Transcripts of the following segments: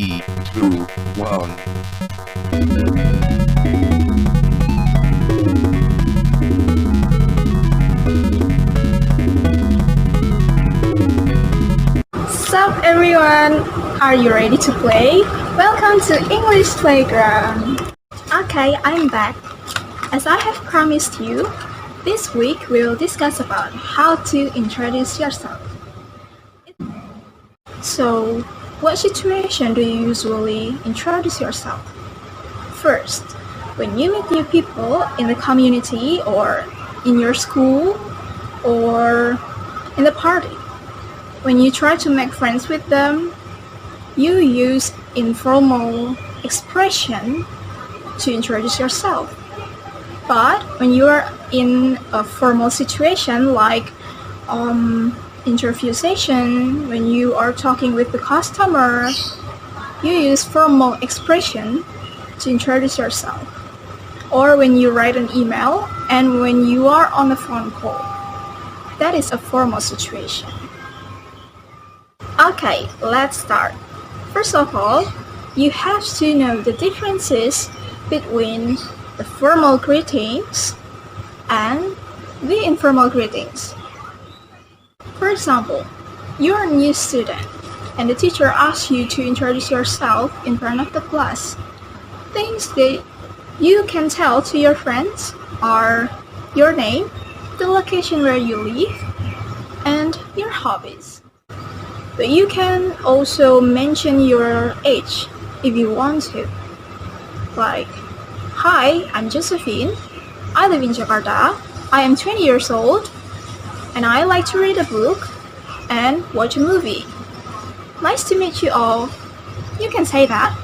3, 2, 1. Sup everyone, are you ready to play? Welcome to English Playground. Okay, I'm back. As I have promised you, this week we will discuss about how to introduce yourself. So, what situation do you usually introduce yourself? First, when you meet new people in the community or in your school or in the party. When you try to make friends with them, you use informal expression to introduce yourself. But when you are in a formal situation like interview session, when you are talking with the customer, you use formal expression to introduce yourself. Or when you write an email and when you are on a phone call. That is a formal situation. Okay, let's start. First of all, you have to know the differences between the formal greetings and the informal greetings. For example, you're a new student and the teacher asks you to introduce yourself in front of the class. Things that you can tell to your friends are your name, the location where you live, and your hobbies. But you can also mention your age if you want to. Like, hi, I'm Josephine. I live in Jakarta. I am 20 years old. And I like to read a book and watch a movie. Nice to meet you all. You can say that.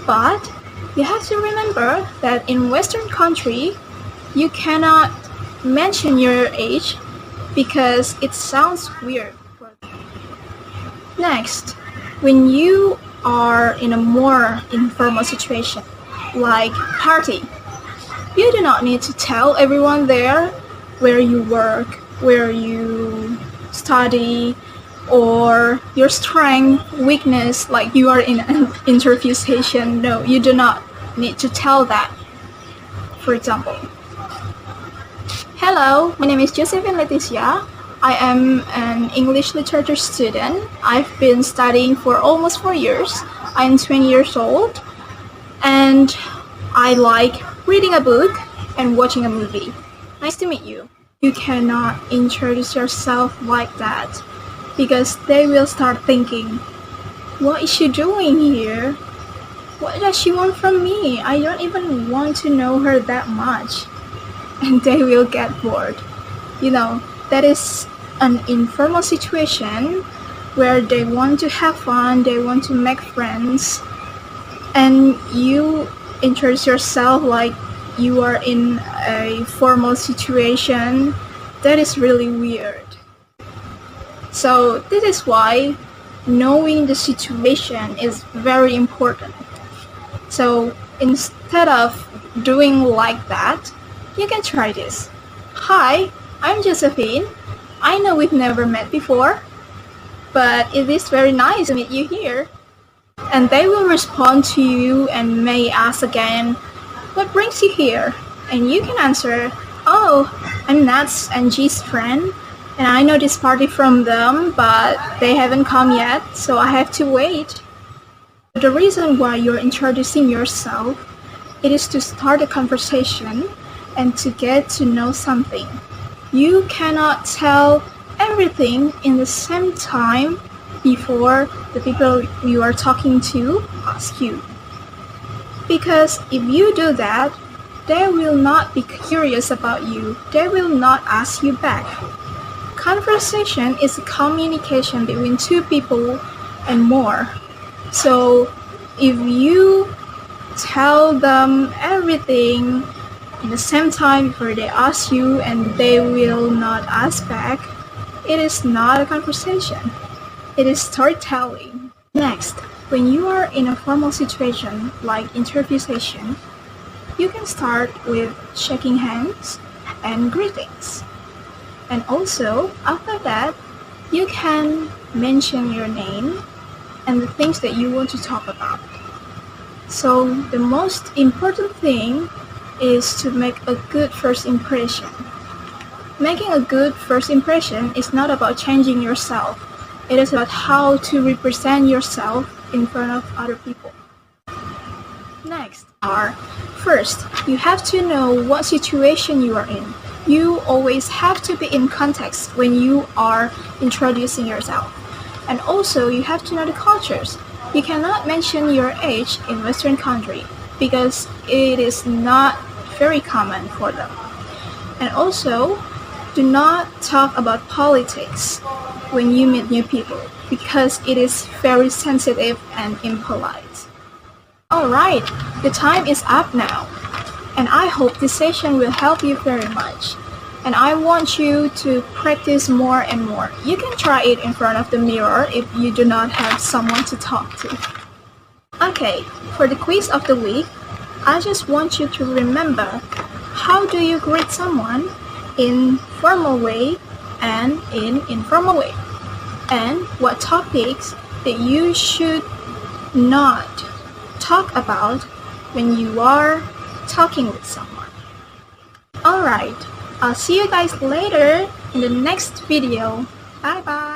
But you have to remember that in Western country, you cannot mention your age because it sounds weird. Next, when you are in a more informal situation, like party, you do not need to tell everyone there where you work, where you study, or your strength, weakness, like you are in an interview session. No, you do not need to tell that. For example, hello, my name is Josephine Leticia. I am an English literature student. I've been studying for almost 4 years. I'm 20 years old and I like reading a book and watching a movie. Nice to meet you. You cannot introduce yourself like that because they will start thinking, what is she doing here? What does she want from me? I don't even want to know her that much. And they will get bored. You know, that is an informal situation where they want to have fun, they want to make friends, and you introduce yourself like you are in a formal situation. That is really weird. So this is why knowing the situation is very important. So instead of doing like that, you can try this. Hi, I'm Josephine. I know we've never met before, but it is very nice to meet you here. And they will respond to you and may ask again, what brings you here? And you can answer, oh, I'm Nat's and G's friend, and I know this party from them, but they haven't come yet, so I have to wait. The reason why you're introducing yourself, it is to start a conversation and to get to know something. You cannot tell everything in the same time before the people you are talking to ask you. Because if you do that, they will not be curious about you. They will not ask you back. Conversation is a communication between two people and more. So if you tell them everything in the same time before they ask you and they will not ask back, it is not a conversation. It is storytelling. Next, when you are in a formal situation like interview session, you can start with shaking hands and greetings. And also, after that, you can mention your name and the things that you want to talk about. So the most important thing is to make a good first impression. Making a good first impression is not about changing yourself. It is about how to represent yourself in front of other people. Next first, you have to know what situation you are in. You always have to be in context when you are introducing yourself. And also, you have to know the cultures. You cannot mention your age in Western country because it is not very common for them. And also, do not talk about politics when you meet new people because it is very sensitive and impolite. Alright, the time is up now. And I hope this session will help you very much. And I want you to practice more and more. You can try it in front of the mirror if you do not have someone to talk to. Okay, for the quiz of the week, I just want you to remember how do you greet someone in formal way and in informal way, and what topics that you should not talk about when you are talking with someone. Alright, I'll see you guys later in the next video. Bye bye.